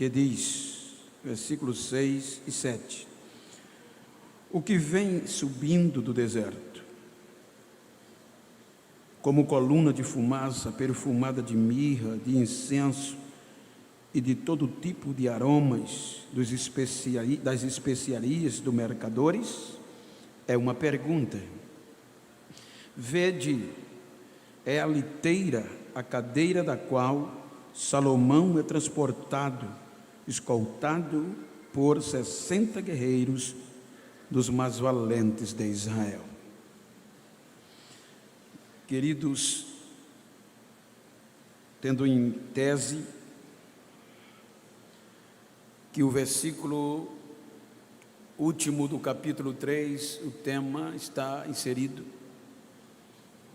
que diz, versículos 6 e 7: o que vem subindo do deserto, como coluna de fumaça perfumada de mirra, de incenso e de todo tipo de aromas das especiarias dos mercadores, é uma pergunta. Vede, é a liteira, a cadeira da qual Salomão é transportado, escoltado por 60 guerreiros dos mais valentes de Israel. Queridos, tendo em tese que o versículo último do capítulo 3, o tema está inserido,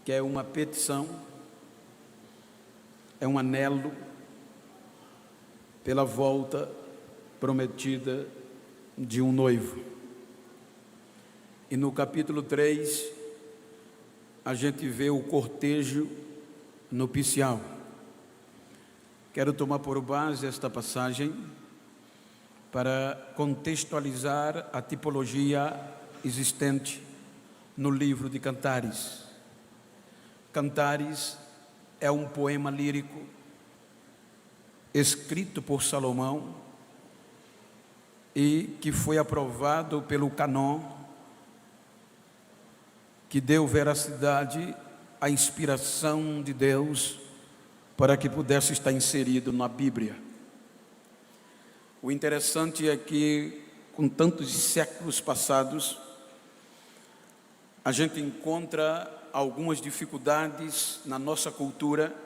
que é uma petição, é um anelo pela volta prometida de um noivo. E no capítulo 3, a gente vê o cortejo nupcial. Quero tomar por base esta passagem para contextualizar a tipologia existente no livro de Cantares. Cantares é um poema lírico escrito por Salomão e que foi aprovado pelo Cânon, que deu veracidade à inspiração de Deus para que pudesse estar inserido na Bíblia. O interessante é que, com tantos séculos passados, a gente encontra algumas dificuldades na nossa cultura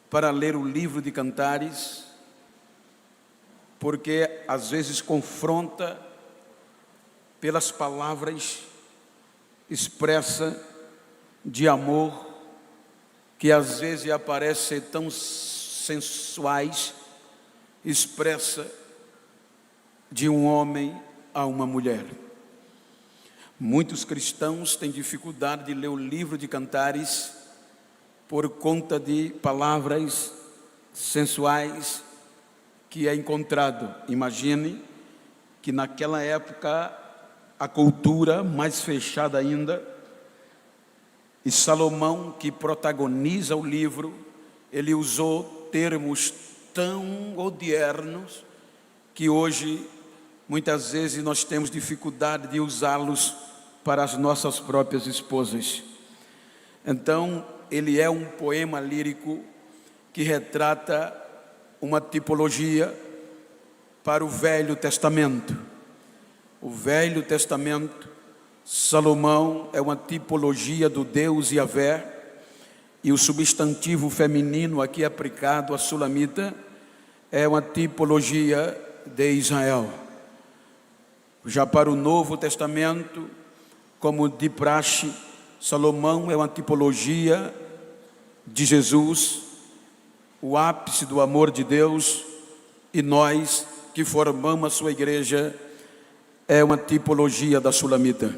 para ler o livro de Cantares, porque às vezes confronta pelas palavras expressa de amor, que às vezes aparecem tão sensuais, expressa de um homem a uma mulher. Muitos cristãos têm dificuldade de ler o livro de Cantares por conta de palavras sensuais que é encontrado. Imagine que naquela época a cultura mais fechada ainda, e Salomão, que protagoniza o livro, ele usou termos tão odiernos que hoje muitas vezes nós temos dificuldade de usá-los para as nossas próprias esposas. Então, ele é um poema lírico que retrata uma tipologia para o Velho Testamento. O Velho Testamento, Salomão é uma tipologia do Deus Yahvé, e o substantivo feminino aqui aplicado a Sulamita é uma tipologia de Israel. Já para o Novo Testamento, como de praxe, Salomão é uma tipologia de Jesus, o ápice do amor de Deus, e nós que formamos a sua igreja é uma tipologia da Sulamita.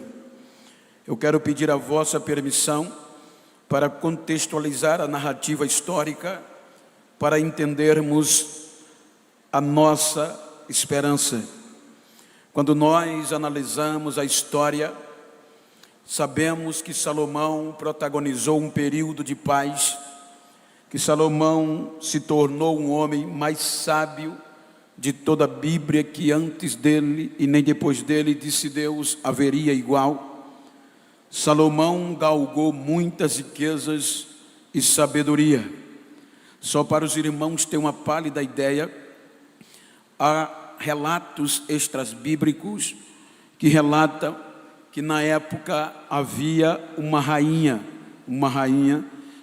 Eu quero pedir a vossa permissão para contextualizar a narrativa histórica, para entendermos a nossa esperança. Quando nós analisamos a história, sabemos que Salomão protagonizou um período de paz, que Salomão se tornou um homem mais sábio de toda a Bíblia, que antes dele e nem depois dele, disse Deus, haveria igual. Salomão galgou muitas riquezas e sabedoria. Só para os irmãos terem uma pálida ideia, há relatos extrabíblicos que relatam que na época havia uma rainha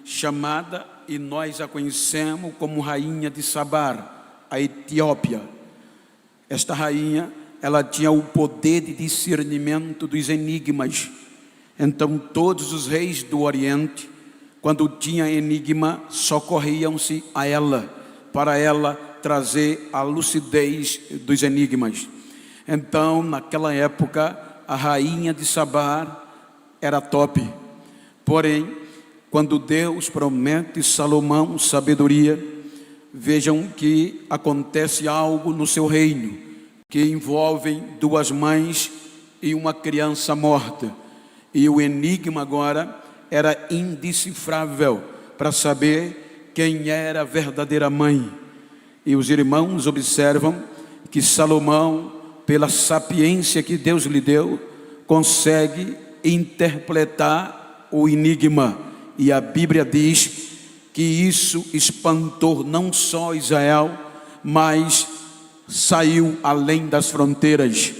chamada, e nós a conhecemos como rainha de Sabar, a Etiópia. Esta rainha, ela tinha o poder de discernimento dos enigmas. Então todos os reis do Oriente, quando tinha enigma, socorriam-se a ela, para ela trazer a lucidez dos enigmas. Então, naquela época, a rainha de Sabar era top. Porém, quando Deus promete Salomão sabedoria, vejam que acontece algo no seu reino, que envolve duas mães e uma criança morta. E o enigma agora era indecifrável para saber quem era a verdadeira mãe. E os irmãos observam que Salomão, pela sapiência que Deus lhe deu, consegue interpretar o enigma. E a Bíblia diz que isso espantou não só Israel, mas saiu além das fronteiras.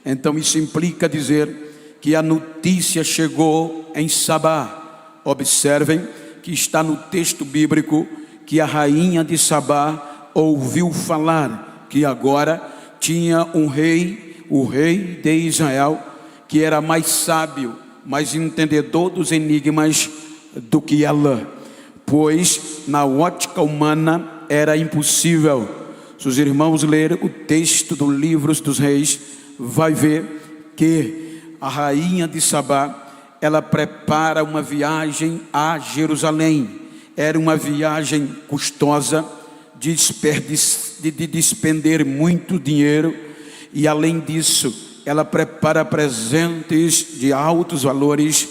Então isso implica dizer que a notícia chegou em Sabá. Observem que está no texto bíblico que a rainha de Sabá ouviu falar que agora tinha um rei, o rei de Israel, que era mais sábio, mais entendedor dos enigmas do que ela, pois na ótica humana era impossível. Se os irmãos lerem o texto do livro dos reis, vai ver que a rainha de Sabá, ela prepara uma viagem a Jerusalém. Era uma viagem custosa, de despender muito dinheiro, e além disso, ela prepara presentes de altos valores,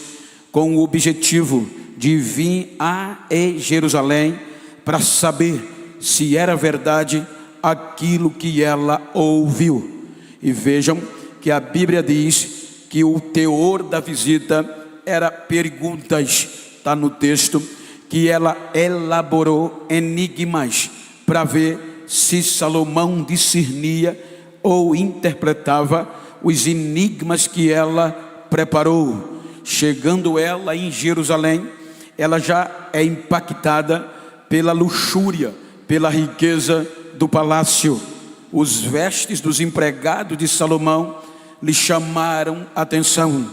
com o objetivo de vir a Jerusalém para saber se era verdade aquilo que ela ouviu. E vejam que a Bíblia diz que o teor da visita era perguntas. Está no texto que ela elaborou enigmas para ver se Salomão discernia ou interpretava os enigmas que ela preparou. Chegando ela em Jerusalém, ela já é impactada pela luxúria, pela riqueza do palácio. Os vestes dos empregados de Salomão lhe chamaram a atenção,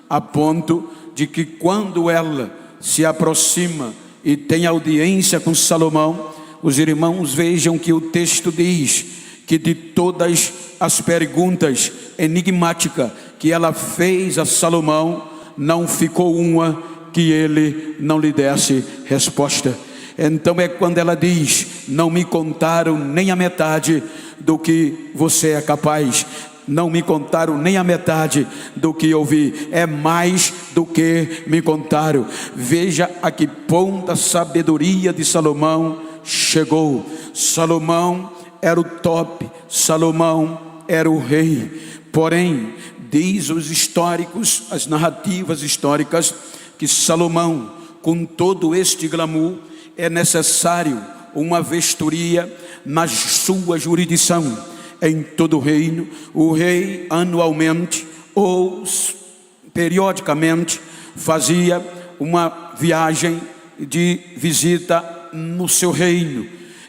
a ponto de que quando ela se aproxima e tem audiência com Salomão, os irmãos vejam que o texto diz que de todas as perguntas enigmáticas que ela fez a Salomão, não ficou uma que ele não lhe desse resposta. Então é quando ela diz: não me contaram nem a metade do que você é capaz, não me contaram nem a metade do que eu vi, é mais do que me contaram. Veja a que ponto a sabedoria de Salomão chegou. Salomão era o top, Salomão era o rei. Porém, diz os históricos, as narrativas históricas, que Salomão, com todo este glamour, é necessário uma vistoria na sua jurisdição. Em todo o reino, o rei anualmente ou periodicamente fazia uma viagem de visita no seu reino.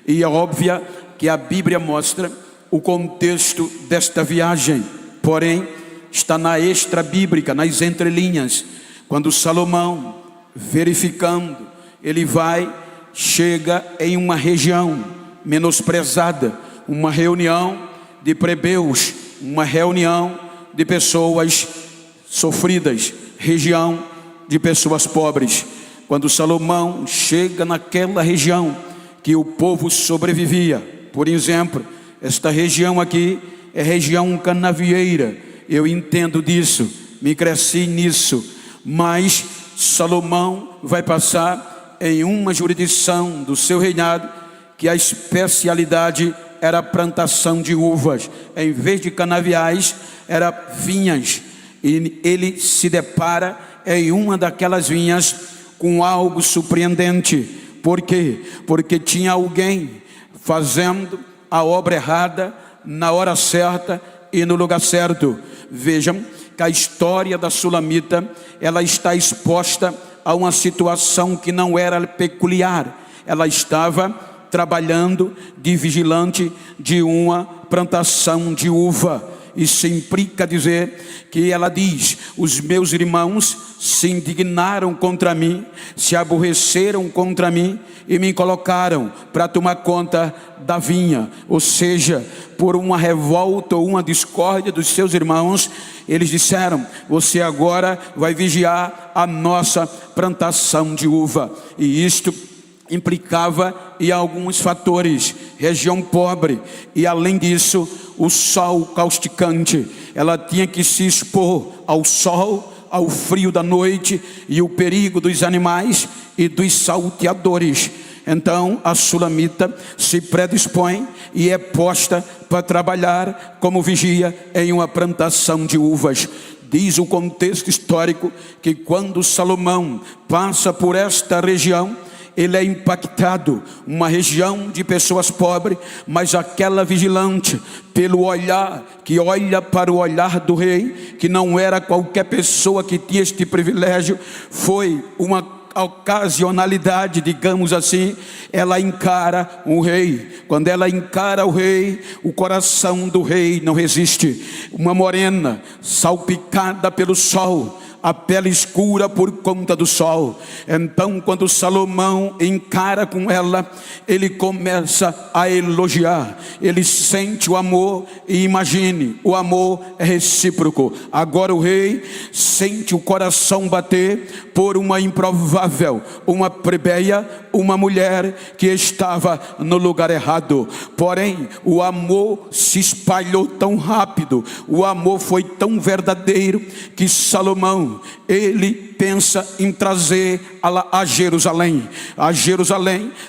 E é óbvio que a Bíblia mostra o contexto desta viagem, porém está na extra bíblica, nas entrelinhas. Quando Salomão, verificando, ele chega em uma região menosprezada, uma reunião de plebeus, uma reunião de pessoas sofridas, região de pessoas pobres. Quando Salomão chega naquela região que o povo sobrevivia, por exemplo, esta região aqui é região canavieira, eu entendo disso, me cresci nisso, mas Salomão vai passar em uma jurisdição do seu reinado que a especialidade era a plantação de uvas. Em vez de canaviais, era vinhas. E ele se depara em uma daquelas vinhas com algo surpreendente. Por quê? Porque tinha alguém fazendo a obra errada, na hora certa e no lugar certo. Vejam que a história da Sulamita, ela está exposta a uma situação que não era peculiar. Ela estava trabalhando de vigilante de uma plantação de uva. Isso implica dizer que ela diz: os meus irmãos se indignaram contra mim, se aborreceram contra mim e me colocaram para tomar conta da vinha. Ou seja, por uma revolta ou uma discórdia dos seus irmãos, eles disseram: você agora vai vigiar a nossa plantação de uva. E isto implicava em alguns fatores: região pobre, e além disso, o sol causticante. Ela tinha que se expor ao sol, ao frio da noite e o perigo dos animais e dos salteadores. Então a sulamita se predispõe e é posta para trabalhar como vigia em uma plantação de uvas. Diz o contexto histórico que quando Salomão passa por esta região, ele é impactado, uma região de pessoas pobres, mas aquela vigilante, pelo olhar, que olha para o olhar do rei, que não era qualquer pessoa que tinha este privilégio, foi uma ocasionalidade, digamos assim. Ela encara o rei. Quando ela encara o rei, o coração do rei não resiste. Uma morena, salpicada pelo sol, a pele escura por conta do sol. Então quando Salomão encara com ela, ele começa a elogiar, ele sente o amor. E imagine, o amor é recíproco. Agora o rei sente o coração bater por uma improvável, uma plebeia, uma mulher que estava no lugar errado. Porém o amor se espalhou tão rápido, o amor foi tão verdadeiro, que Salomão, ele pensa em trazer a Jerusalém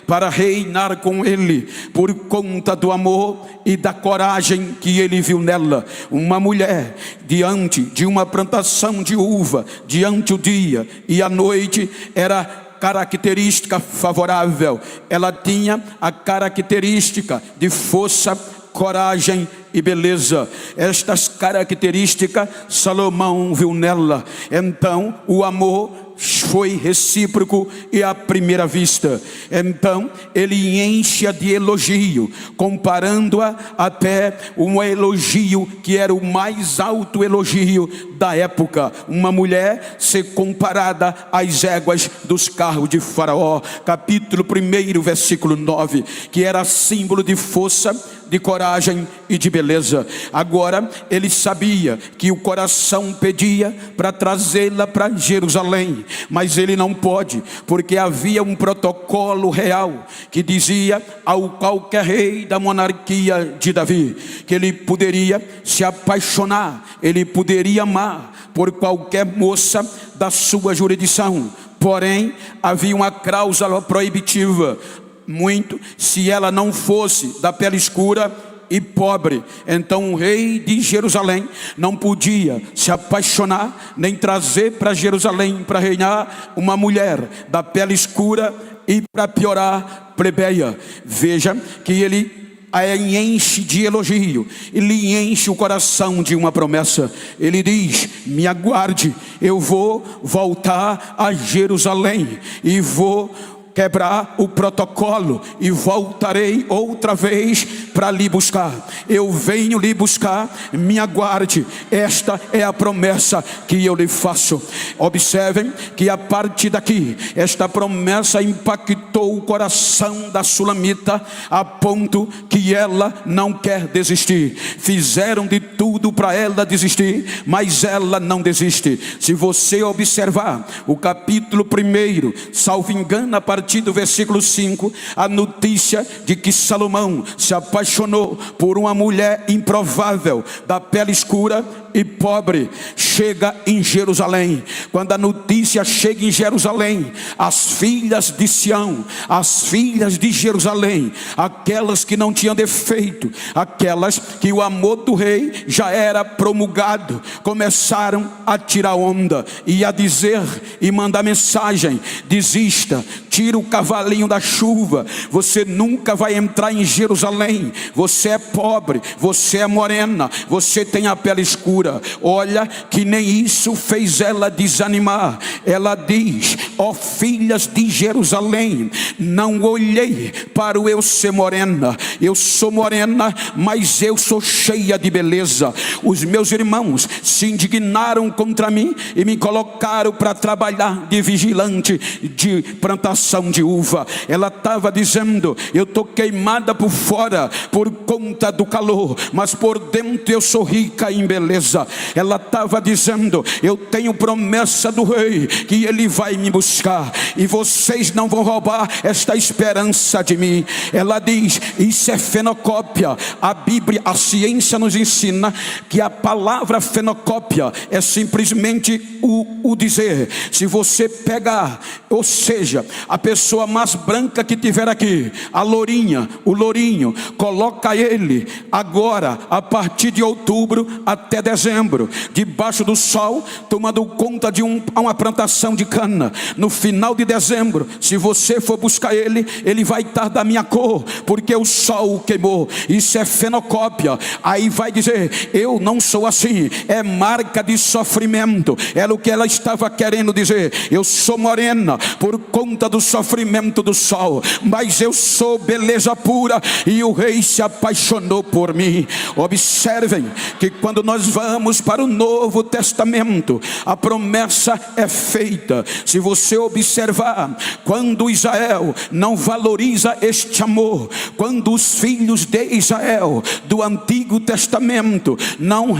para reinar com ele, por conta do amor e da coragem que ele viu nela. Uma mulher diante de uma plantação de uva, diante o dia e a noite, era característica favorável. Ela tinha a característica de força, coragem e beleza. Estas características Salomão viu nela. Então o amor foi recíproco e à primeira vista. Então ele enche-a de elogio, comparando-a até um elogio que era o mais alto elogio da época. Uma mulher ser comparada às éguas dos carros de Faraó. Capítulo 1, versículo 9, que era símbolo de força, de coragem e de beleza. Agora ele sabia que o coração pedia para trazê-la para Jerusalém, mas ele não pode, porque havia um protocolo real que dizia ao qualquer rei da monarquia de Davi que ele poderia se apaixonar, ele poderia amar por qualquer moça da sua jurisdição. Porém havia uma cláusula proibitiva: muito se ela não fosse da pele escura e pobre. Então o rei de Jerusalém não podia se apaixonar, nem trazer para Jerusalém para reinar uma mulher da pele escura e, para piorar, plebeia. Veja que ele a enche de elogio, ele enche o coração de uma promessa. Ele diz: me aguarde, eu vou voltar a Jerusalém e vou quebrar o protocolo e voltarei outra vez para lhe buscar. Eu venho lhe buscar, me aguarde. Esta é a promessa que eu lhe faço. Observem que a partir daqui, esta promessa impactou o coração da sulamita, a ponto que ela não quer desistir. Fizeram de tudo para ela desistir, mas ela não desiste. Se você observar o capítulo 1, salvo engano, a partir do versículo 5, a notícia de que Salomão se apaixonou por uma mulher improvável, da pele escura e pobre, chega em Jerusalém. Quando a notícia chega em Jerusalém, as filhas de Sião, as filhas de Jerusalém, aquelas que não tinham defeito, aquelas que o amor do rei já era promulgado, começaram a tirar onda e a dizer e mandar mensagem: desista, tira o cavalinho da chuva, você nunca vai entrar em Jerusalém, você é pobre, você é morena, você tem a pele escura. Olha que nem isso fez ela desanimar. Ela diz: ó filhas de Jerusalém, não olhei para o eu ser morena. Eu sou morena, mas eu sou cheia de beleza. Os meus irmãos se indignaram contra mim e me colocaram para trabalhar de vigilante de plantação de uva. Ela estava dizendo: eu estou queimada por fora por conta do calor, mas por dentro eu sou rica em beleza. coisa. Ela estava dizendo: eu tenho promessa do rei que ele vai me buscar, e vocês não vão roubar esta esperança de mim. Ela diz: isso é fenocópia. A Bíblia, a ciência nos ensina que a palavra fenocópia é simplesmente o dizer. Se você pegar, ou seja, a pessoa mais branca que tiver aqui, a lourinha, o lourinho, coloca ele agora, a partir de outubro até dezembro, debaixo do sol, tomando conta de uma plantação de cana. No final de dezembro, se você for buscar ele, ele vai estar da minha cor, porque o sol o queimou. Isso é fenocópia. Aí vai dizer: eu não sou assim, é marca de sofrimento. Era o que ela estava querendo dizer. Eu sou morena por conta do sofrimento do sol, mas eu sou beleza pura, e o rei se apaixonou por mim. Observem que quando nós vamos para o Novo Testamento, a promessa é feita. Se você observar, quando Israel não valoriza este amor, quando os filhos de Israel do Antigo Testamento não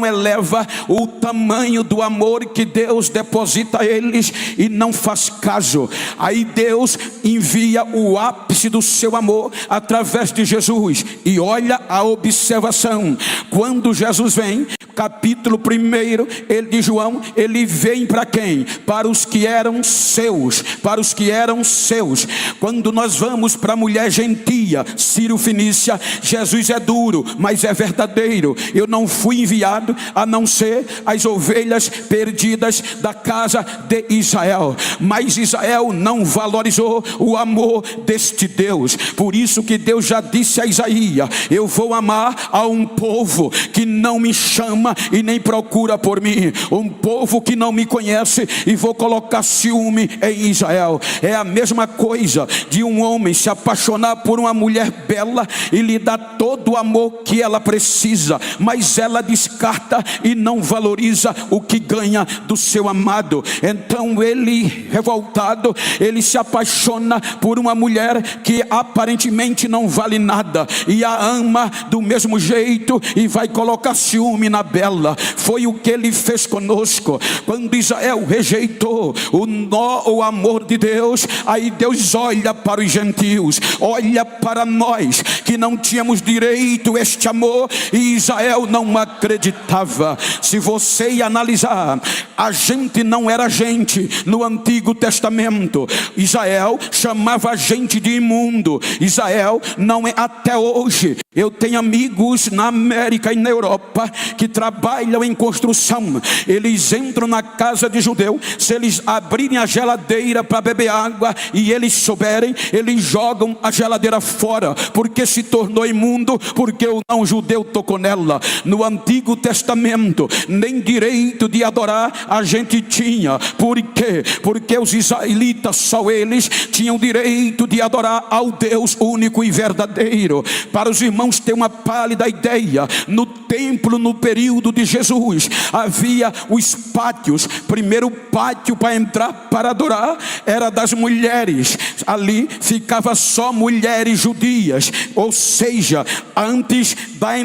eleva o tamanho do amor que Deus deposita a eles e não faz caso, aí Deus envia o ápice do seu amor através de Jesus. E olha a observação: quando Jesus vem, capítulo 1 de João, ele vem para quem? Para os que eram seus, para os que eram seus. Quando nós vamos para a mulher gentia, Ciro Fenícia, Jesus é duro, mas é verdadeiro. Eu não fui enviado a não ser as ovelhas perdidas da casa de Israel. Mas Israel não valorizou o amor deste Deus. Por isso que Deus já disse a Isaías: eu vou amar a um povo que não me chama e nem procura por mim, um povo que não me conhece, e vou colocar ciúme em Israel. É a mesma coisa de um homem se apaixonar por uma mulher bela e lhe dar todo o amor que ela precisa, mas ela descarta e não valoriza o que ganha do seu amado. Então ele, revoltado, ele se apaixona por uma mulher que aparentemente não vale nada, e a ama do mesmo jeito, e vai colocar ciúme na bela. Foi o que ele fez conosco. Quando Israel rejeitou o amor de Deus, aí Deus olha para os gentios, olha para nós que não tínhamos direito a este amor, e Israel não acreditava. Se você analisar, a gente não era gente no Antigo Testamento. Israel chamava a gente de imundo. Israel não é, até hoje. Eu tenho amigos na América e na Europa que trabalham em construção. Eles entram na casa de judeu, se eles abrirem a geladeira para beber água e eles souberem, eles jogam a geladeira fora, porque se tornou imundo, porque o não judeu tocou nela. No Antigo Testamento, nem direito de adorar a gente tinha. Por quê? Porque os israelitas, só eles tinham direito de adorar ao Deus único e verdadeiro. Para os irmãos ter uma pálida ideia, no templo, no período de Jesus, havia os pátios. Primeiro pátio para entrar para adorar era das mulheres. Ali ficava só mulheres judias, ou seja, antes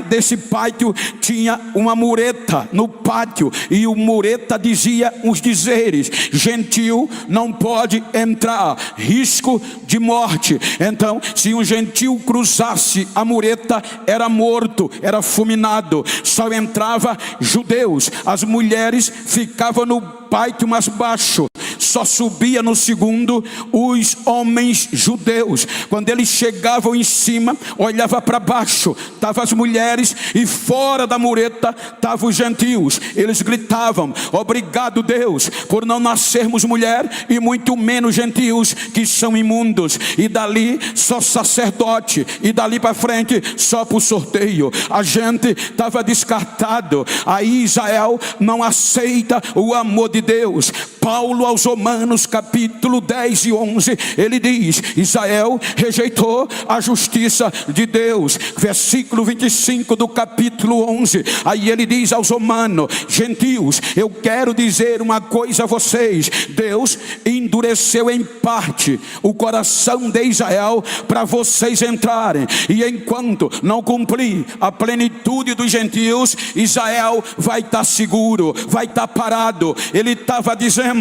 desse pátio tinha uma mureta no pátio, e o mureta dizia os dizeres: gentil não pode entrar, risco de morte. Então, se um gentil cruzasse a mureta, era morto, era fulminado. Só entrava judeus. As mulheres ficavam no pátio mais baixo, só subia no segundo os homens judeus. Quando eles chegavam em cima, olhava para baixo, estavam as mulheres, e fora da mureta estavam os gentios. Eles gritavam: obrigado Deus por não nascermos mulher, e muito menos gentios que são imundos. E dali só sacerdote, e dali para frente só por sorteio. A gente estava descartado. Aí Israel não aceita o amor de Deus. Paulo aos Romanos capítulo 10 e 11, ele diz: Israel rejeitou a justiça de Deus. Versículo 25 do capítulo 11, aí ele diz aos romanos: gentios, eu quero dizer uma coisa a vocês, Deus endureceu em parte o coração de Israel para vocês entrarem, e enquanto não cumprir a plenitude dos gentios, Israel vai estar seguro, vai estar parado. Ele estava dizendo: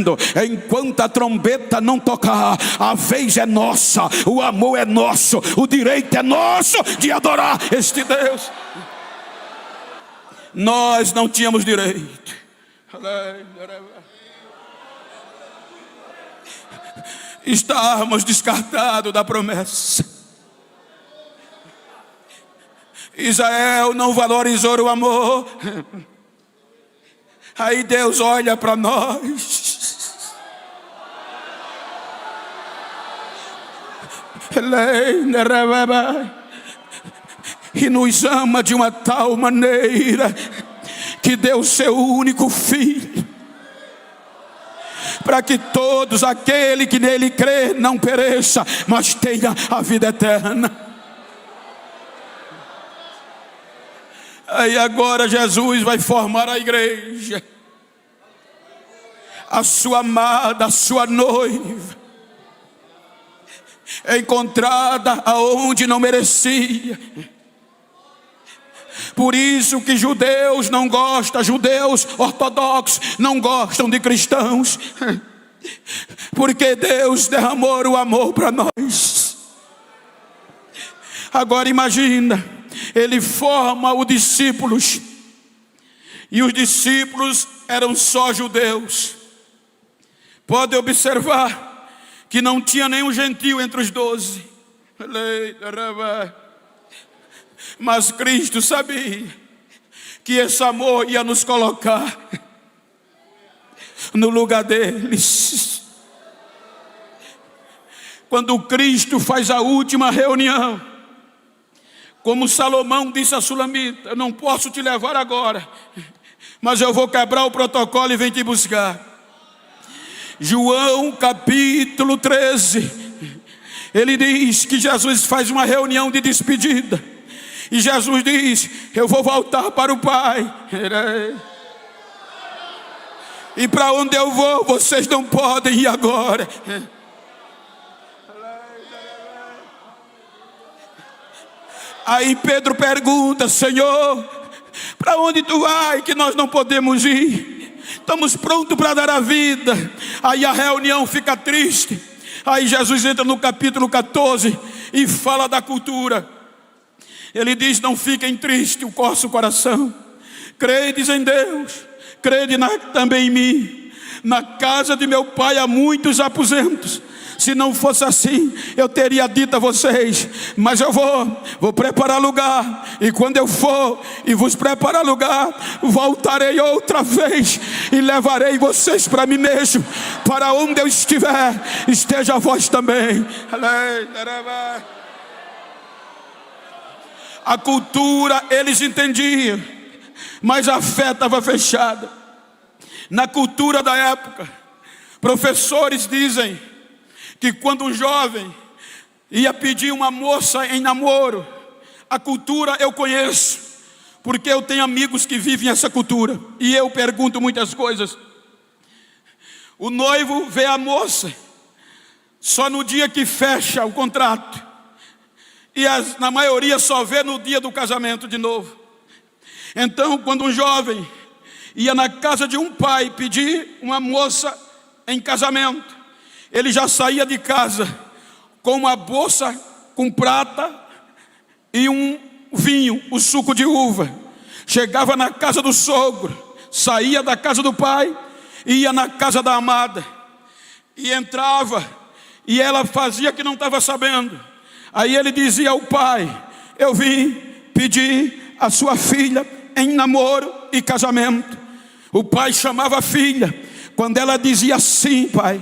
enquanto a trombeta não tocar, a vez é nossa, o amor é nosso, o direito é nosso de adorar este Deus. Nós não tínhamos direito. Estávamos descartados da promessa. Israel não valorizou o amor. Aí Deus olha para nós. E nos ama de uma tal maneira que deu seu único filho, para que todos aquele que nele crê não pereça, mas tenha a vida eterna. Aí agora Jesus vai formar a igreja, a sua amada, a sua noiva, encontrada aonde não merecia. Por isso que judeus não gostam, judeus ortodoxos não gostam de cristãos, porque Deus derramou o amor para nós. Agora imagina, ele forma os discípulos, e os discípulos eram só judeus. Pode observar que não tinha nenhum gentio entre os 12. Mas Cristo sabia que esse amor ia nos colocar no lugar deles. Quando Cristo faz a última reunião, como Salomão disse a Sulamita: eu não posso te levar agora, mas eu vou quebrar o protocolo e vem te buscar. João capítulo 13, ele diz que Jesus faz uma reunião de despedida. E Jesus diz: eu vou voltar para o Pai, e para onde eu vou vocês não podem ir agora. Aí Pedro pergunta: Senhor, para onde tu vai que nós não podemos ir? Estamos prontos para dar a vida. Aí a reunião fica triste. Aí Jesus entra no capítulo 14 e fala da cultura. Ele diz: não fiquem tristes o vosso coração, credes em Deus, crede também em mim. Na casa de meu pai há muitos aposentos. Se não fosse assim, eu teria dito a vocês, mas eu vou preparar lugar, e quando eu for e vos preparar lugar, voltarei outra vez e levarei vocês para mim mesmo. Para onde eu estiver, esteja vós também. A cultura eles entendiam, mas a fé estava fechada. Na cultura da época, professores dizem que quando um jovem ia pedir uma moça em namoro, a cultura eu conheço, porque eu tenho amigos que vivem essa cultura, e eu pergunto muitas coisas. O noivo vê a moça só no dia que fecha o contrato, e na maioria só vê no dia do casamento de novo. Então, quando um jovem ia na casa de um pai pedir uma moça em casamento, ele já saía de casa com uma bolsa com prata e um vinho, o suco de uva. Chegava na casa do sogro, saía da casa do pai, ia na casa da amada, e entrava, e ela fazia que não estava sabendo. Aí ele dizia ao pai: eu vim pedir a sua filha em namoro e casamento. O pai chamava a filha. Quando ela dizia sim, pai,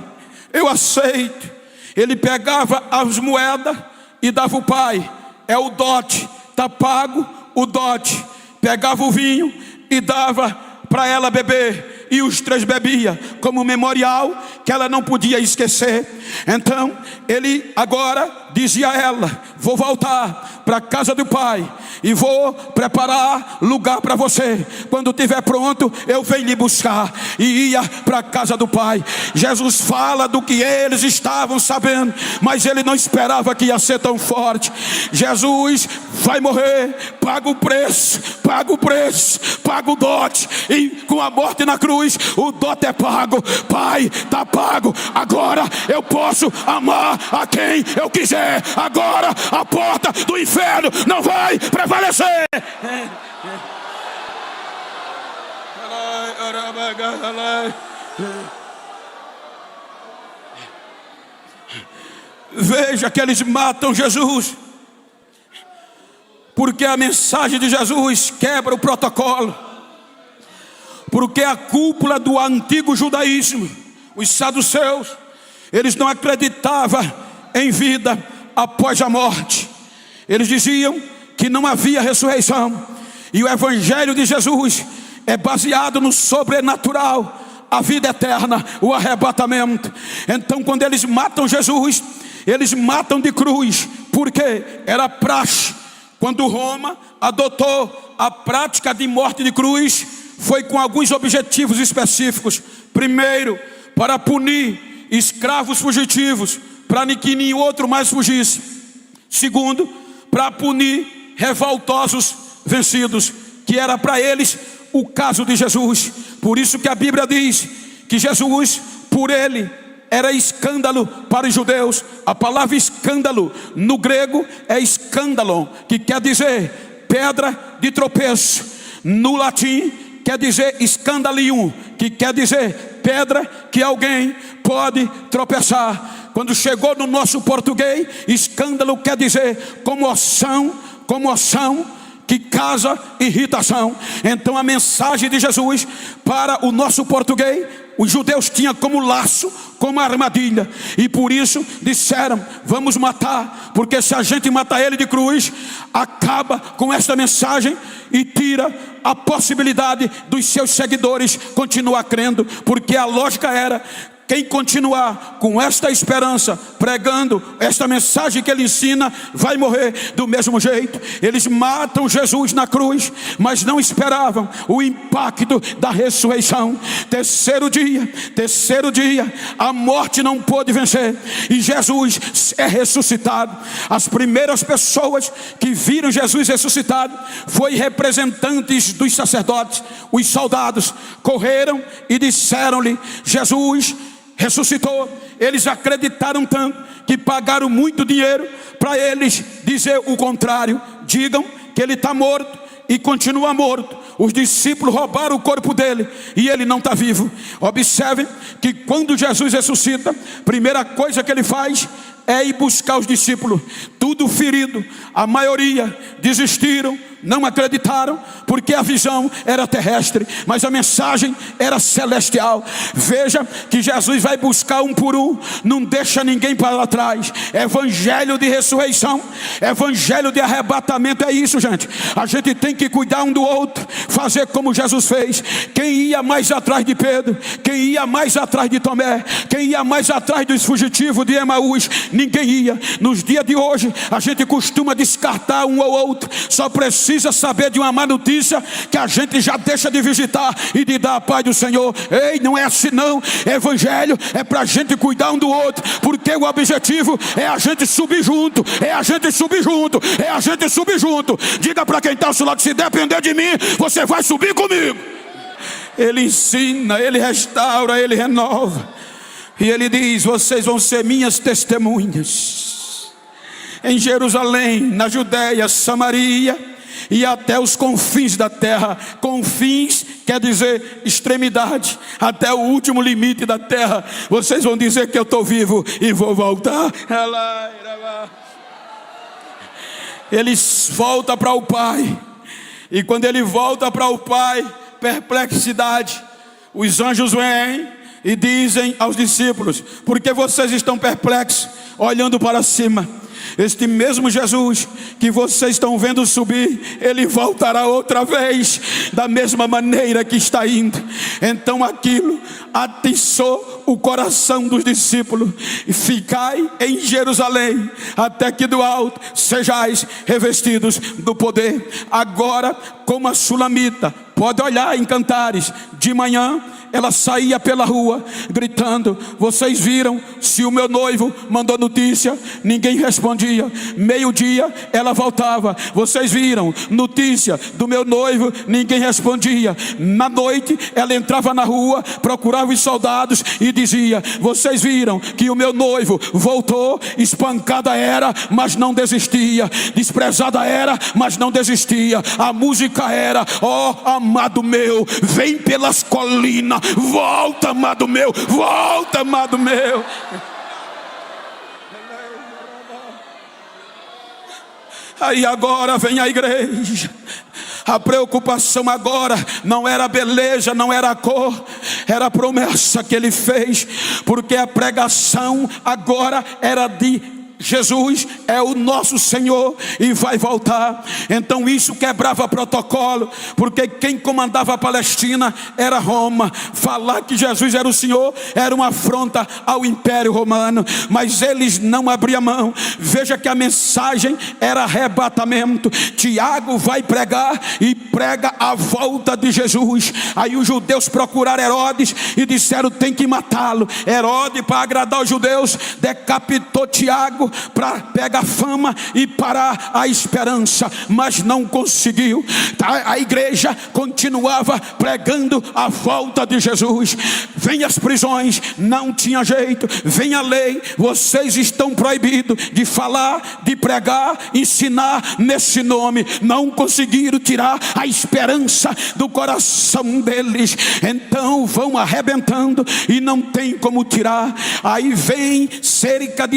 eu aceito, ele pegava as moedas e dava o pai: é o dote, está pago o dote. Pegava o vinho e dava para ela beber, e os três bebia, como memorial que ela não podia esquecer. Então ele agora dizia a ela: vou voltar para a casa do Pai e vou preparar lugar para você. Quando estiver pronto, eu venho lhe buscar. E ia para a casa do Pai. Jesus fala do que eles estavam sabendo, mas ele não esperava que ia ser tão forte. Jesus vai morrer, paga o preço, paga o dote, e com a morte na cruz, o dote é pago. Pai, está pago. Agora eu posso amar a quem eu quiser. Agora a porta do inferno não vai prevalecer. Veja que eles matam Jesus, porque a mensagem de Jesus quebra o protocolo. Porque a cúpula do antigo judaísmo, os saduceus, eles não acreditavam em vida após a morte. Eles diziam que não havia ressurreição. E o evangelho de Jesus é baseado no sobrenatural, a vida eterna, o arrebatamento. Então quando eles matam Jesus, eles matam de cruz, porque era praxe. Quando Roma adotou a prática de morte de cruz, foi com alguns objetivos específicos. Primeiro, para punir escravos fugitivos, para que nenhum outro mais fugisse. Segundo, para punir revoltosos vencidos, que era para eles o caso de Jesus. Por isso que a Bíblia diz que Jesus, por ele, era escândalo para os judeus. A palavra escândalo no grego é escândalo, que quer dizer pedra de tropeço. No latim quer dizer escandalium, que quer dizer pedra que alguém pode tropeçar. Quando chegou no nosso português, escândalo quer dizer comoção, que causa irritação. Então a mensagem de Jesus para o nosso português, os judeus tinham como laço, como armadilha. E por isso disseram: vamos matar, porque se a gente matar ele de cruz, acaba com esta mensagem e tira a possibilidade dos seus seguidores continuar crendo. Porque a lógica era: quem continuar com esta esperança, pregando esta mensagem que ele ensina, vai morrer do mesmo jeito. Eles matam Jesus na cruz, mas não esperavam o impacto da ressurreição. Terceiro dia, a morte não pôde vencer, e Jesus é ressuscitado. As primeiras pessoas que viram Jesus ressuscitado foi representantes dos sacerdotes. Os soldados correram e disseram-lhe: Jesus ressuscitou. Eles acreditaram tanto que pagaram muito dinheiro para eles dizer o contrário. Digam que ele está morto e continua morto. Os discípulos roubaram o corpo dele e ele não está vivo. Observem que quando Jesus ressuscita, a primeira coisa que ele faz é ir buscar os discípulos, tudo ferido. A maioria desistiram, não acreditaram, porque a visão era terrestre, mas a mensagem era celestial. Veja que Jesus vai buscar um por um, não deixa ninguém para trás. Evangelho de ressurreição, evangelho de arrebatamento, é isso, gente. A gente tem que cuidar um do outro, fazer como Jesus fez. Quem ia mais atrás de Pedro, quem ia mais atrás de Tomé, quem ia mais atrás dos fugitivos de Emaús? Ninguém ia. Nos dias de hoje a gente costuma descartar um ou outro. Só precisa saber de uma má notícia que a gente já deixa de visitar e de dar a paz do Senhor. Ei, não é assim não. Evangelho é para a gente cuidar um do outro, porque o objetivo é a gente subir junto, é a gente subir junto, é a gente subir junto. Diga para quem está ao seu lado: se depender de mim, você vai subir comigo. Ele ensina, ele restaura, ele renova. E ele diz: vocês vão ser minhas testemunhas em Jerusalém, na Judéia, Samaria e até os confins da terra. Confins quer dizer extremidade, até o último limite da terra. Vocês vão dizer que eu estou vivo e vou voltar. Ele volta para o Pai, e quando ele volta para o Pai, perplexidade. Os anjos vêm e dizem aos discípulos: por que vocês estão perplexos, olhando para cima? Este mesmo Jesus que vocês estão vendo subir, ele voltará outra vez da mesma maneira que está indo. Então aquilo atiçou o coração dos discípulos. Ficai em Jerusalém, até que do alto sejais revestidos do poder. Agora, como a sulamita, pode olhar em Cantares, de manhã ela saía pela rua gritando: vocês viram se o meu noivo mandou notícia? Ninguém respondia. Meio-dia ela voltava: vocês viram notícia do meu noivo? Ninguém respondia. Na noite ela entrava na rua, procurava os soldados e dizia: vocês viram que o meu noivo voltou? Espancada era, mas não desistia. Desprezada era, mas não desistia. A música era: ó amado meu, vem pelas colinas. Volta, amado meu, volta, amado meu. Aí agora vem a igreja. A preocupação agora não era a beleza, não era a cor, era a promessa que ele fez. Porque a pregação agora era de Jesus é o nosso Senhor e vai voltar. Então isso quebrava protocolo, porque quem comandava a Palestina era Roma. Falar que Jesus era o Senhor era uma afronta ao Império Romano, mas eles não abriam mão. Veja que a mensagem era arrebatamento. Tiago vai pregar e prega a volta de Jesus. Aí os judeus procuraram Herodes e disseram: tem que matá-lo. Herodes, para agradar os judeus, decapitou Tiago para pegar fama e parar a esperança, mas não conseguiu. A igreja continuava pregando a volta de Jesus. Vem as prisões, não tinha jeito. Vem a lei, vocês estão proibidos de falar, de pregar, ensinar nesse nome. Não conseguiram tirar a esperança do coração deles. Então vão arrebentando e não tem como tirar. Aí vem cerca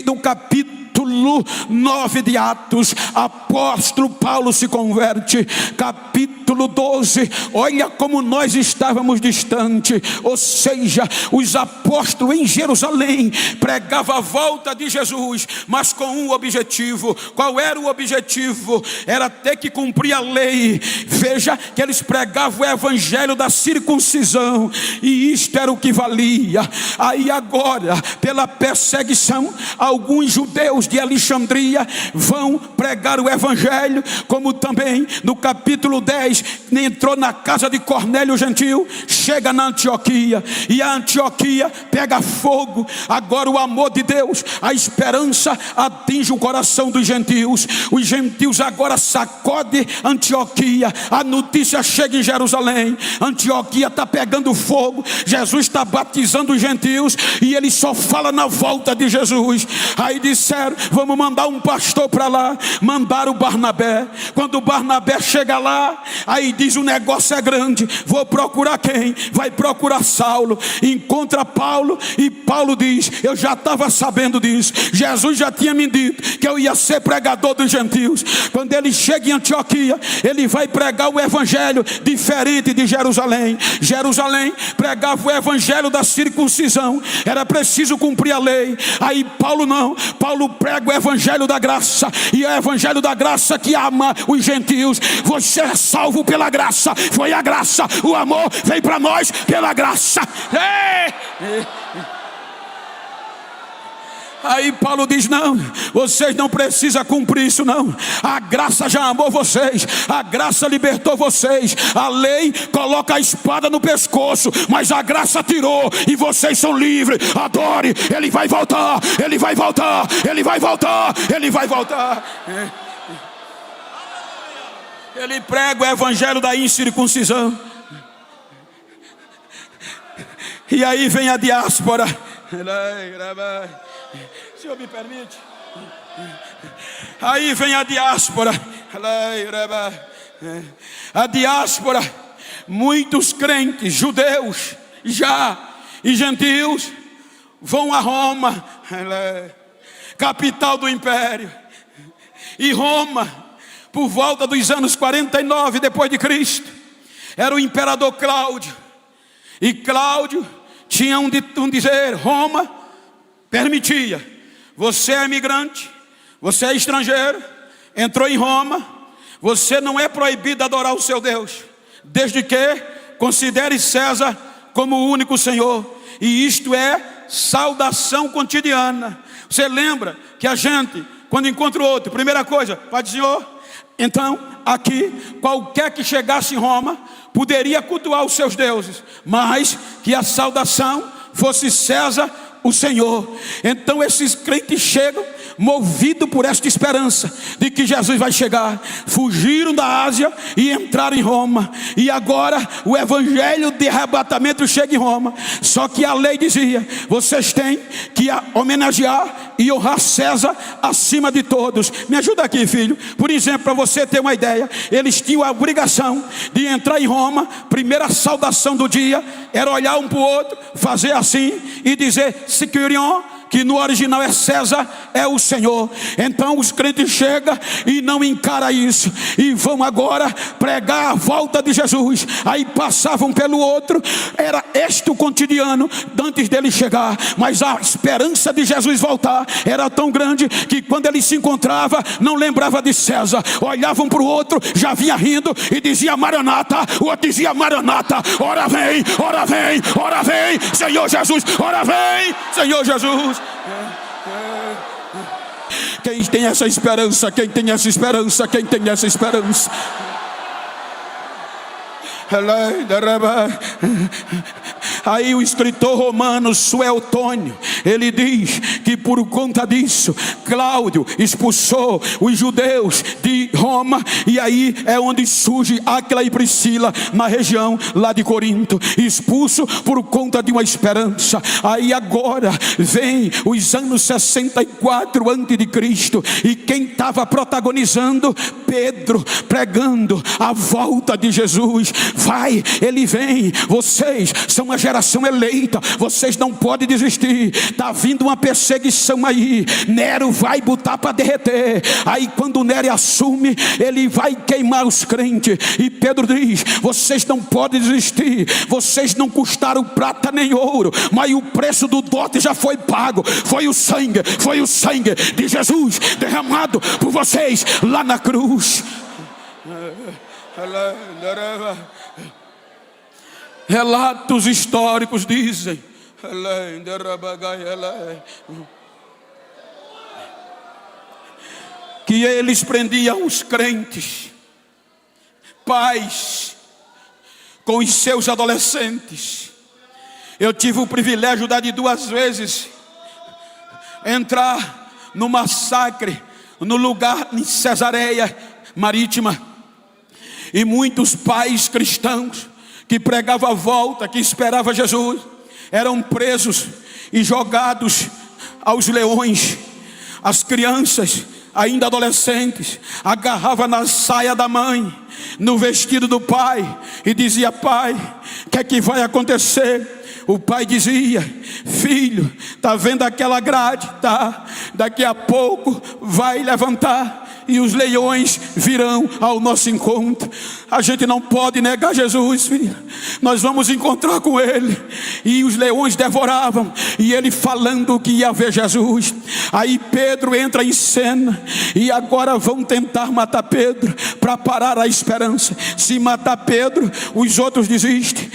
do capítulo 9 de Atos, apóstolo Paulo se converte. Capítulo 12, olha como nós estávamos distante. Ou seja, os apóstolos em Jerusalém pregavam a volta de Jesus, mas com um objetivo. Qual era o objetivo? Era ter que cumprir a lei. Veja que eles pregavam o evangelho da circuncisão, e isto era o que valia. Aí agora, pela perseguição, alguns judeus de Alexandria vão pregar o evangelho, como também no capítulo 10 entrou na casa de Cornélio gentil, chega na Antioquia, e a Antioquia pega fogo. Agora o amor de Deus, a esperança atinge o coração dos gentios. Os gentios agora sacodem Antioquia. A notícia chega em Jerusalém: Antioquia está pegando fogo, Jesus está batizando os gentios, e ele só fala na volta de Jesus. Aí disseram: vamos mandar um pastor para lá. Mandaram o Barnabé. Quando o Barnabé chega lá, aí diz: o negócio é grande, vou procurar quem? Vai procurar Saulo. Encontra Paulo, e Paulo diz: eu já estava sabendo disso, Jesus já tinha me dito que eu ia ser pregador dos gentios. Quando ele chega em Antioquia, ele vai pregar o evangelho diferente de Jerusalém. Jerusalém pregava o evangelho da circuncisão, era preciso cumprir a lei. Aí Paulo não, Paulo prega o evangelho da graça, e é o evangelho da graça que ama os gentios. Você é salvo pela graça, foi a graça, o amor veio para nós pela graça. Aí Paulo diz: não, vocês não precisam cumprir isso não. A graça já amou vocês, a graça libertou vocês. A lei coloca a espada no pescoço, mas a graça tirou, e vocês são livres. Adore, ele vai voltar, ele vai voltar, ele vai voltar, ele vai voltar. Ele prega o evangelho da incircuncisão. E aí vem a diáspora. O senhor me permite? Aí vem a diáspora. A diáspora, muitos crentes, judeus já e gentios, vão a Roma, capital do império. E Roma, por volta dos anos 49 depois de Cristo, era o imperador Cláudio. E Cláudio tinha um dizer: Roma permitia, você é imigrante, você é estrangeiro, entrou em Roma, você não é proibido de adorar o seu Deus, desde que considere César como o único Senhor. E isto é saudação cotidiana. Você lembra que a gente, quando encontra o outro, primeira coisa, Pai do Senhor. Então, aqui, qualquer que chegasse em Roma, poderia cultuar os seus deuses, mas que a saudação fosse César, o Senhor. Então esses crentes chegam, movidos por esta esperança de que Jesus vai chegar, fugiram da Ásia e entraram em Roma. E agora o evangelho de arrebatamento chega em Roma. Só que a lei dizia: vocês têm que homenagear e honrar César acima de todos. Me ajuda aqui, filho. Por exemplo, para você ter uma ideia, eles tinham a obrigação de entrar em Roma. Primeira saudação do dia era olhar um para o outro, fazer assim e dizer Sicurion, que no original é César, é o Senhor. Então os crentes chegam e não encaram isso, e vão agora pregar a volta de Jesus. Aí passavam pelo outro, era este o cotidiano antes dele chegar. Mas a esperança de Jesus voltar era tão grande que quando ele se encontrava, não lembrava de César. Olhavam para o outro, já vinha rindo e dizia Maranata. O outro dizia Maranata, ora vem, ora vem, ora vem, Senhor Jesus, ora vem, Senhor Jesus. Quem tem essa esperança? Quem tem essa esperança? Quem tem essa esperança? Aí o escritor romano Suetônio, ele diz que por conta disso Cláudio expulsou os judeus de Roma, e aí é onde surge Áquila e Priscila na região lá de Corinto, expulso por conta de uma esperança. Aí agora vem os anos 64 a.C. e quem estava protagonizando? Pedro, pregando a volta de Jesus. Vai, ele vem, vocês são uma geração eleita, vocês não podem desistir. Está vindo uma perseguição aí, Nero vai botar para derreter. Aí quando Nero assume, ele vai queimar os crentes. E Pedro diz: vocês não podem desistir, vocês não custaram prata nem ouro, mas o preço do dote já foi pago. Foi o sangue de Jesus derramado por vocês lá na cruz. Relatos históricos dizem que eles prendiam os crentes, pais, com os seus adolescentes. Eu tive o privilégio de 2 vezes entrar no massacre, no lugar em Cesareia Marítima, e muitos pais cristãos que pregavam a volta, que esperavam Jesus, eram presos e jogados aos leões. As crianças, ainda adolescentes, agarravam na saia da mãe, no vestido do pai, e dizia: pai, o que é que vai acontecer? O pai dizia: filho, está vendo aquela grade? Tá, daqui a pouco vai levantar e os leões virão ao nosso encontro. A gente não pode negar Jesus, filho. Nós vamos encontrar com ele. E os leões devoravam, e ele falando que ia ver Jesus. Aí Pedro entra em cena, e agora vão tentar matar Pedro para parar a esperança. Se matar Pedro, os outros desistem.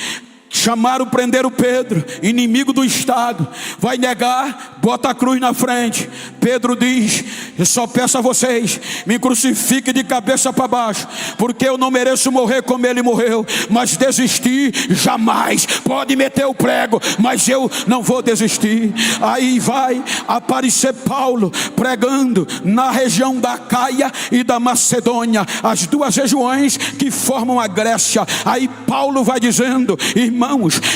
Chamaram, prenderam Pedro, inimigo do Estado. Vai negar, bota a cruz na frente. Pedro diz: eu só peço a vocês, me crucifiquem de cabeça para baixo, porque eu não mereço morrer como ele morreu. Mas desistir jamais. Pode meter o prego, mas eu não vou desistir. Aí vai aparecer Paulo pregando na região da Caia e da Macedônia, as 2 regiões que formam a Grécia. Aí Paulo vai dizendo: irmãos,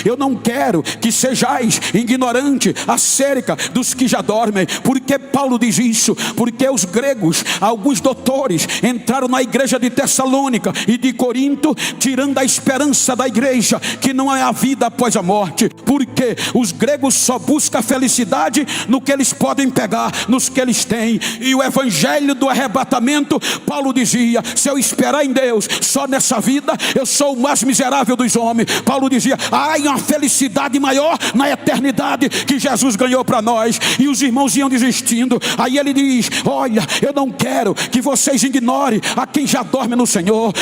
eu não quero que sejais ignorantes acerca dos que já dormem. Por que Paulo diz isso? Porque os gregos, alguns doutores, entraram na igreja de Tessalônica e de Corinto, tirando a esperança da igreja, que não é a vida após a morte. Porque os gregos só buscam felicidade no que eles podem pegar, nos que eles têm. E o evangelho do arrebatamento, Paulo dizia: se eu esperar em Deus só nessa vida, eu sou o mais miserável dos homens. Paulo dizia: há uma felicidade maior na eternidade que Jesus ganhou para nós. nós, e os irmãos iam desistindo. Aí ele diz: olha, eu não quero que vocês ignorem a quem já dorme no Senhor.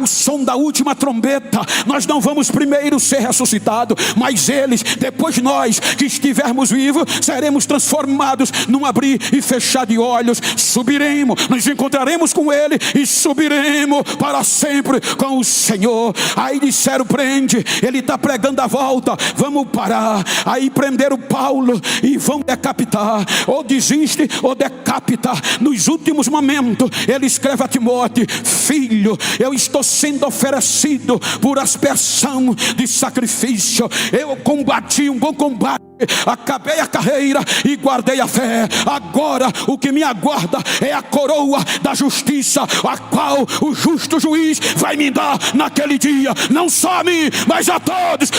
O som da última trombeta, nós não vamos primeiro ser ressuscitados, mas eles, depois nós que estivermos vivos, seremos transformados num abrir e fechar de olhos. Subiremos, nos encontraremos com ele e subiremos para sempre com o Senhor. Aí disseram: prende, ele está pregando a volta, vamos parar. Aí prenderam Paulo e vão decapitar. Ou desiste ou decapita. Nos últimos momentos ele escreve a Timóteo: filho, eu estou sendo oferecido por aspersão de sacrifício. Eu combati um bom combate, acabei a carreira e guardei a fé. Agora o que me aguarda é a coroa da justiça, a qual o justo juiz vai me dar naquele dia. Não só a mim, mas a todos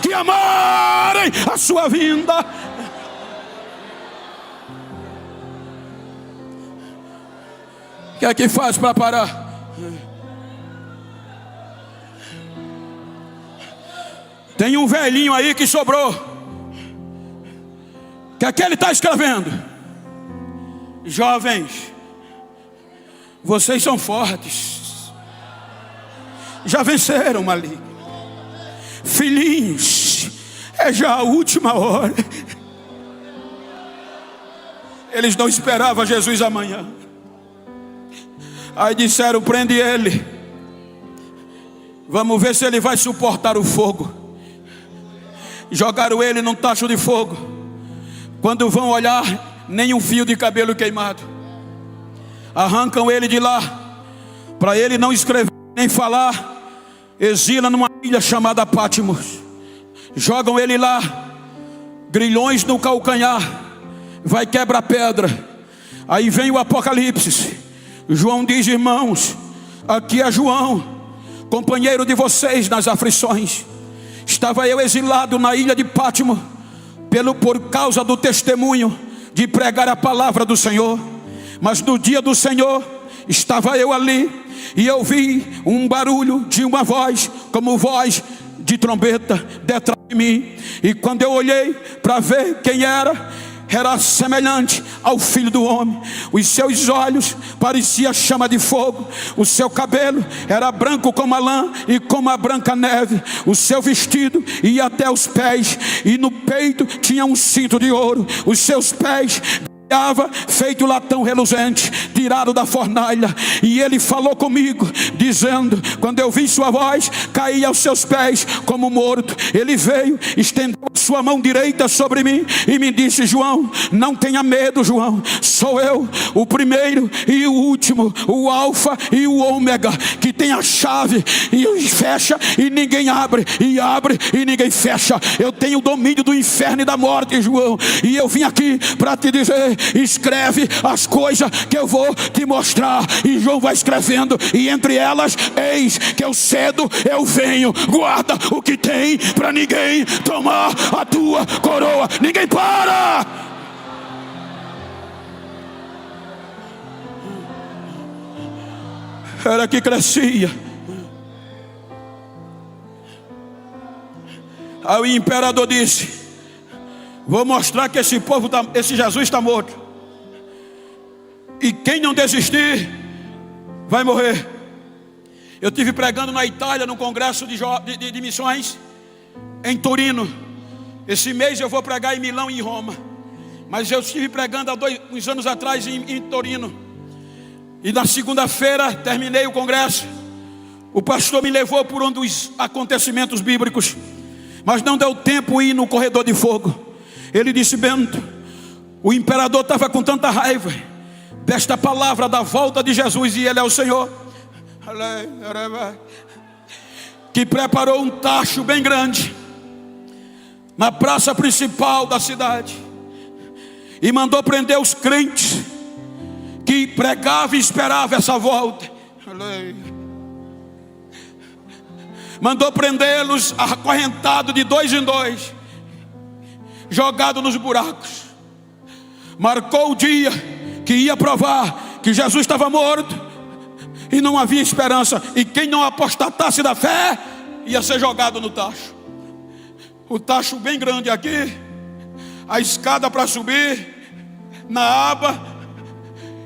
que amarem a sua vinda. O que é que faz para parar? Tem um velhinho aí que sobrou. O que é que ele está escrevendo? Jovens, vocês são fortes, já venceram o maligno. Filhinhos, é já a última hora. Eles não esperavam Jesus amanhã. Aí disseram: prende ele, vamos ver se ele vai suportar o fogo. Jogaram ele num tacho de fogo. Quando vão olhar, nem um fio de cabelo queimado. Arrancam ele de lá, para ele não escrever nem falar. Exila numa ilha chamada Pátimos. Jogam ele lá, grilhões no calcanhar, vai quebrar pedra. Aí vem o Apocalipse. João diz: irmãos, aqui é João, companheiro de vocês nas aflições. Estava eu exilado na ilha de Pátimo por causa do testemunho de pregar a palavra do Senhor. Mas no dia do Senhor estava eu ali, e eu vi um barulho de uma voz, como voz de trombeta, detrás de mim. E quando eu olhei para ver quem era semelhante ao Filho do Homem. Os seus olhos pareciam chama de fogo. O seu cabelo era branco como a lã e como a branca neve. O seu vestido ia até os pés, e no peito tinha um cinto de ouro. Os seus pés feito latão reluzente, tirado da fornalha. E ele falou comigo, dizendo: quando eu vi sua voz, caí aos seus pés como morto. Ele veio, estendeu sua mão direita sobre mim e me disse: João, não tenha medo, João. Sou eu, o primeiro e o último, o alfa e o ômega, que tem a chave e fecha e ninguém abre, e abre e ninguém fecha. Eu tenho o domínio do inferno e da morte, João. E eu vim aqui para te dizer: escreve as coisas que eu vou te mostrar. E João vai escrevendo, e entre elas: eis que eu cedo, eu venho. Guarda o que tem, para ninguém tomar a tua coroa. Ninguém para. Era que crescia. Aí o imperador disse: vou mostrar que esse povo, esse Jesus está morto. E quem não desistir vai morrer. Eu estive pregando na Itália, num congresso de missões em Torino. Esse mês eu vou pregar em Milão e em Roma. Mas eu estive pregando há uns anos atrás em Torino. E na segunda-feira terminei o congresso. O pastor me levou por um dos acontecimentos bíblicos, mas não deu tempo de ir no corredor de fogo. Ele disse: Bento, o imperador estava com tanta raiva desta palavra da volta de Jesus, e ele é o Senhor, que preparou um tacho bem grande na praça principal da cidade, e mandou prender os crentes que pregavam e esperavam essa volta. Mandou prendê-los acorrentados de 2 em 2, jogados nos buracos. Marcou o dia que ia provar que Jesus estava morto e não havia esperança, e quem não apostatasse da fé ia ser jogado no tacho. O tacho bem grande aqui, a escada para subir, na aba,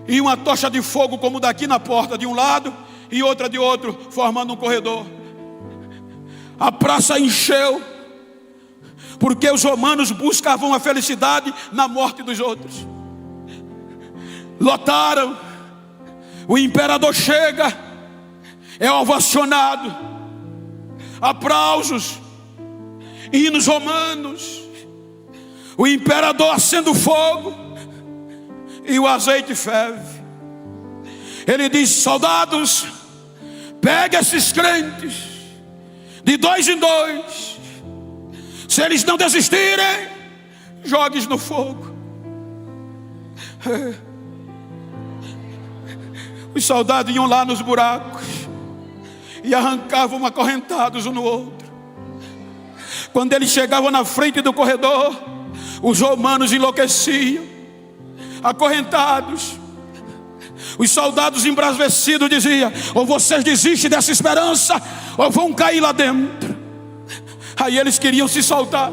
e uma tocha de fogo como daqui na porta de um lado e outra de outro, formando um corredor. A praça encheu, porque os romanos buscavam a felicidade na morte dos outros. Lotaram. O imperador chega, é ovacionado, aplausos, hinos romanos. O imperador acende o fogo e o azeite ferve. Ele diz: soldados, pegue esses crentes de 2 em 2. Se eles não desistirem, jogue-os no fogo. Os soldados iam lá nos buracos e arrancavam acorrentados um no outro. Quando eles chegavam na frente do corredor, os romanos enlouqueciam, acorrentados. Os soldados embravecidos diziam: ou vocês desistem dessa esperança, ou vão cair lá dentro. Aí eles queriam se soltar.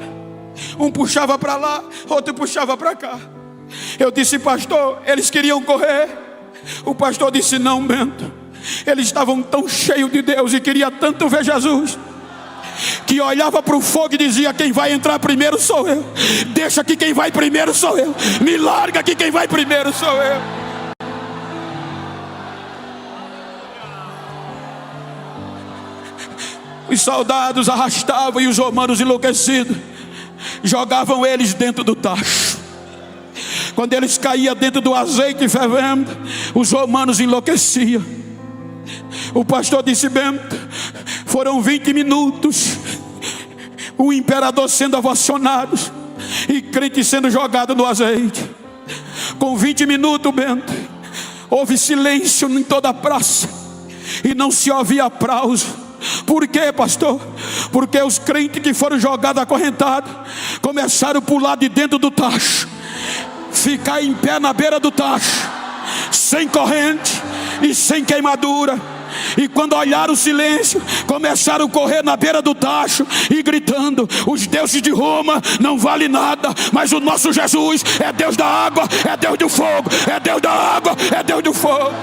Um puxava para lá, outro puxava para cá. Eu disse: pastor, eles queriam correr. O pastor disse: não, Bento, eles estavam tão cheios de Deus e queria tanto ver Jesus, que olhava para o fogo e dizia: quem vai entrar primeiro sou eu. Deixa que quem vai primeiro sou eu. Me larga que quem vai primeiro sou eu. Os soldados arrastavam e os romanos enlouquecidos jogavam eles dentro do tacho. Quando eles caíam dentro do azeite fervendo, os romanos enlouqueciam. O pastor disse: Bento, foram 20 minutos, o imperador sendo ovacionado e crente sendo jogado no azeite. Com 20 minutos, Bento, houve silêncio em toda a praça e não se ouvia aplauso. Por quê, pastor? Porque os crentes que foram jogados acorrentados começaram a pular de dentro do tacho, ficar em pé na beira do tacho, sem corrente e sem queimadura. E quando olharam o silêncio, começaram a correr na beira do tacho e gritando: os deuses de Roma não valem nada, mas o nosso Jesus é Deus da água, é Deus do fogo, é Deus da água, é Deus do fogo.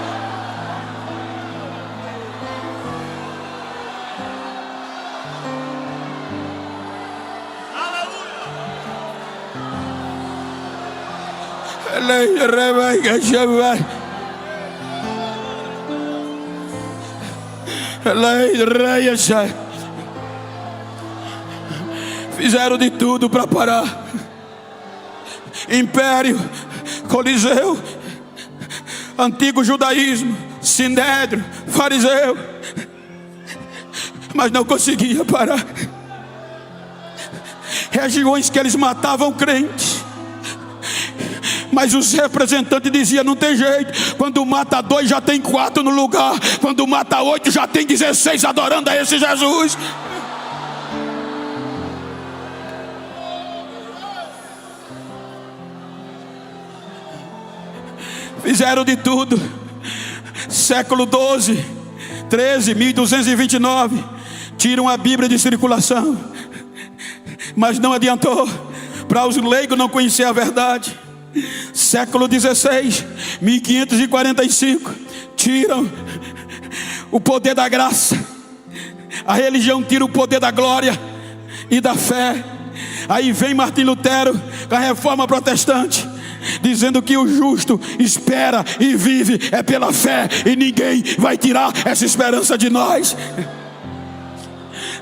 Fizeram de tudo para parar. Império, Coliseu, antigo judaísmo, Sinédrio, fariseu, mas não conseguia parar. Regiões que eles matavam crentes, mas os representantes diziam: não tem jeito, quando mata 2 já tem 4 no lugar, quando mata 8 já tem 16 adorando a esse Jesus. Fizeram de tudo. Século 12, 13, 1229, tiram a Bíblia de circulação, mas não adiantou. Para os leigos não conhecer a verdade. Século 16, 1545, tiram o poder da graça. A religião tira o poder da glória e da fé. Aí vem Martim Lutero com a reforma protestante, dizendo que o justo espera e vive é pela fé, e ninguém vai tirar essa esperança de nós.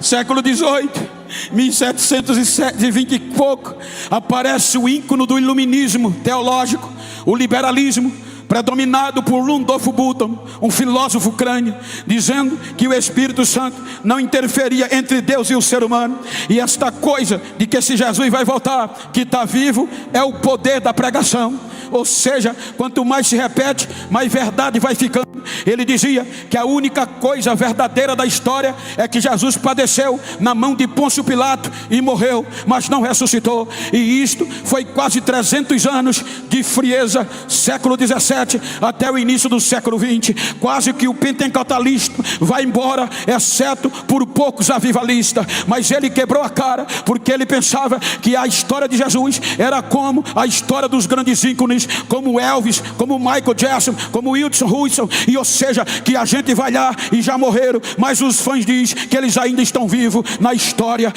Século 18, 1720 e pouco, aparece o ícone do iluminismo teológico, o liberalismo, predominado por Rudolf Bultmann, um filósofo ucrânio, dizendo que o Espírito Santo não interferia entre Deus e o ser humano. E esta coisa de que esse Jesus vai voltar, que está vivo, é o poder da pregação. Ou seja, quanto mais se repete, mais verdade vai ficando. Ele dizia que a única coisa verdadeira da história é que Jesus padeceu na mão de Pôncio Pilato e morreu, mas não ressuscitou. E isto foi quase 300 anos de frieza, século 17 até o início do século 20. Quase que o pentecostalismo vai embora, exceto por poucos avivalistas. Mas ele quebrou a cara, porque ele pensava que a história de Jesus era como a história dos grandes ícones, como Elvis, como Michael Jackson, como Wilson Hudson, e ou seja, que a gente vai lá e já morreram, mas os fãs dizem que eles ainda estão vivos na história.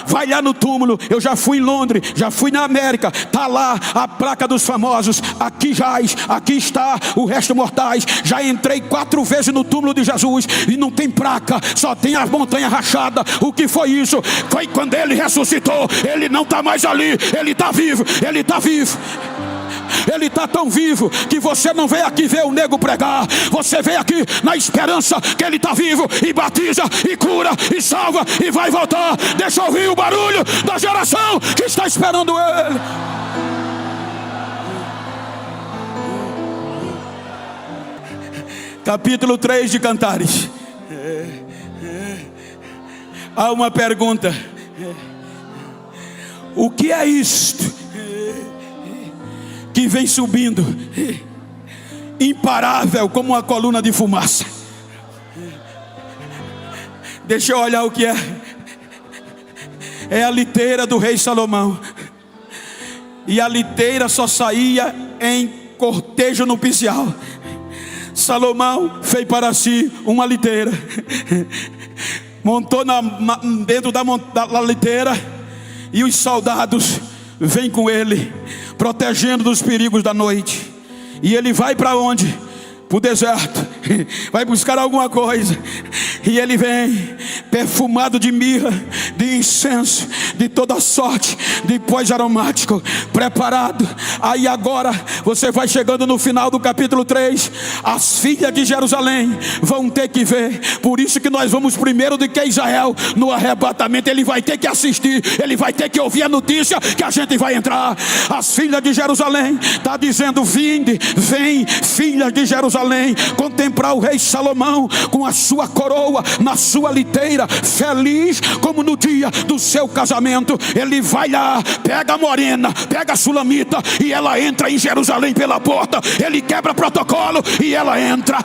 Vai lá no túmulo, eu já fui em Londres, já fui na América, está lá a placa dos famosos, aqui jaz, aqui está o resto mortais. Já entrei 4 vezes no túmulo de Jesus e não tem placa, só tem as montanhas rachadas. O que foi isso? Foi quando ele ressuscitou. Ele não está mais ali, ele está vivo, ele está vivo. Ele está tão vivo que você não veio aqui ver o nego pregar. Você veio aqui na esperança que ele está vivo e batiza e cura e salva e vai voltar. Deixa eu ouvir o barulho da geração que está esperando ele. Capítulo 3 de Cantares. Há uma pergunta: o que é isto que vem subindo, imparável como uma coluna de fumaça? Deixa eu olhar o que é. É a liteira do rei Salomão. E a liteira só saía em cortejo nupcial. Salomão fez para si uma liteira, montou dentro da liteira, e os soldados vêm com ele, protegendo dos perigos da noite. E ele vai para onde? Para o deserto. Vai buscar alguma coisa. E ele vem perfumado de mirra, de incenso, de toda sorte de pós aromático, preparado. Aí agora você vai chegando no final do capítulo 3. As filhas de Jerusalém vão ter que ver. Por isso que nós vamos primeiro do que Israel no arrebatamento. Ele vai ter que assistir, ele vai ter que ouvir a notícia que a gente vai entrar. As filhas de Jerusalém está dizendo: vinde, vem, filhas de Jerusalém, contemplar o rei Salomão com a sua coroa na sua liteira, feliz como no dia do seu casamento. Ele vai lá, pega a morena, pega a sulamita, e ela entra em Jerusalém pela porta. Ele quebra protocolo e ela entra.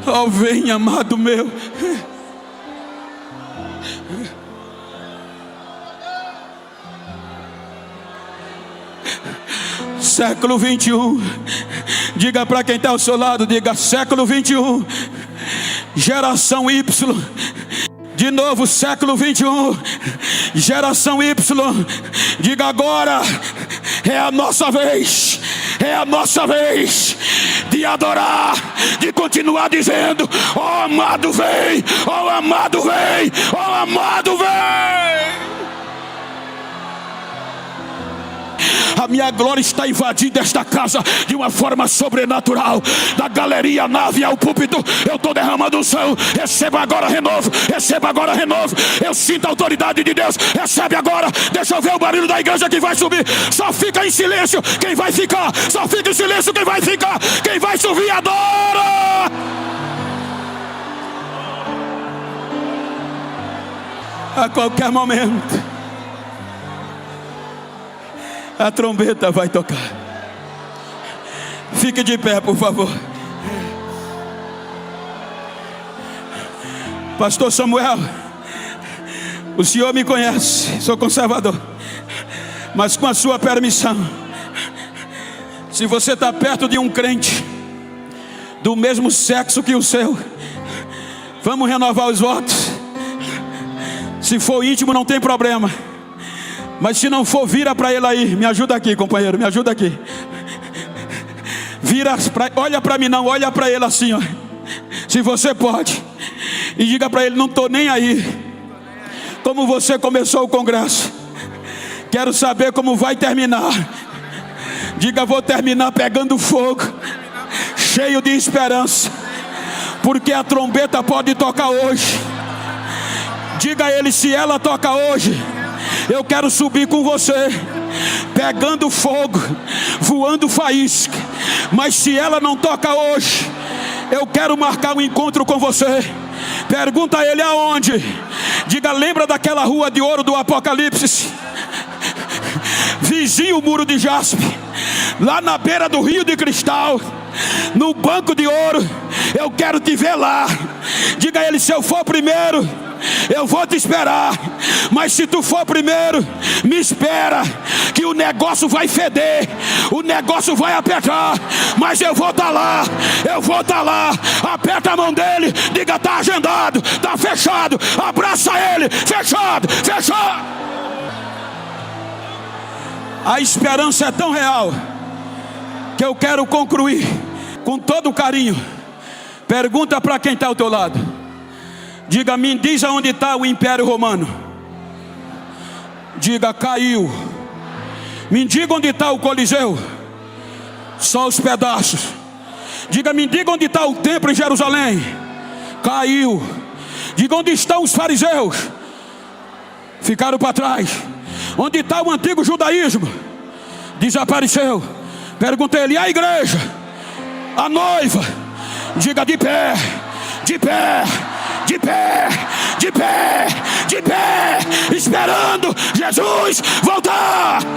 Oh, vem, amado meu. Século 21. Diga para quem está ao seu lado, diga: século 21, geração Y. De novo, século 21, geração Y. Diga: agora é a nossa vez. É a nossa vez de adorar, de continuar dizendo: ó amado vem, ó amado vem, ó amado vem. A minha glória está invadindo esta casa de uma forma sobrenatural. Da galeria, nave ao púlpito, eu estou derramando unção. Receba agora renovo, receba agora renovo. Eu sinto a autoridade de Deus. Recebe agora. Deixa eu ver o barulho da igreja que vai subir. Só fica em silêncio quem vai ficar. Só fica em silêncio quem vai ficar. Quem vai subir, adora. A qualquer momento a trombeta vai tocar. Fique de pé, por favor. Pastor Samuel, o senhor me conhece, sou conservador, mas com a sua permissão, se você está perto de um crente do mesmo sexo que o seu, vamos renovar os votos. Se for íntimo não tem problema, mas se não for, vira para ele aí. Me ajuda aqui, companheiro, me ajuda aqui. Olha para mim, não, olha para ele assim, ó. Se você pode, e diga para ele: não estou nem aí como você começou o congresso, quero saber como vai terminar. Diga: vou terminar pegando fogo, cheio de esperança, porque a trombeta pode tocar hoje. Diga a ele: se ela toca hoje, eu quero subir com você, pegando fogo, voando faísca. Mas se ela não toca hoje, eu quero marcar um encontro com você. Pergunta a ele aonde. Diga: lembra daquela rua de ouro do Apocalipse? Vizinho o muro de jaspe, lá na beira do rio de cristal, no banco de ouro. Eu quero te ver lá. Diga a ele: se eu for primeiro, eu vou te esperar. Mas se tu for primeiro, me espera, que o negócio vai feder, o negócio vai apertar, mas eu vou estar lá, eu vou estar lá. Aperta a mão dele, diga: tá agendado, tá fechado. Abraça ele: fechado, fechado. A esperança é tão real que eu quero concluir com todo carinho. Pergunta para quem está ao teu lado. Diga: me diz aonde está o Império Romano. Diga: caiu. Me diga onde está o Coliseu. Só os pedaços. Diga: me diga onde está o templo em Jerusalém. Caiu. Diga: onde estão os fariseus? Ficaram para trás. Onde está o antigo judaísmo? Desapareceu. Pergunta ele: a igreja, a noiva? Diga: de pé, de pé, de pé, de pé, de pé, esperando Jesus voltar.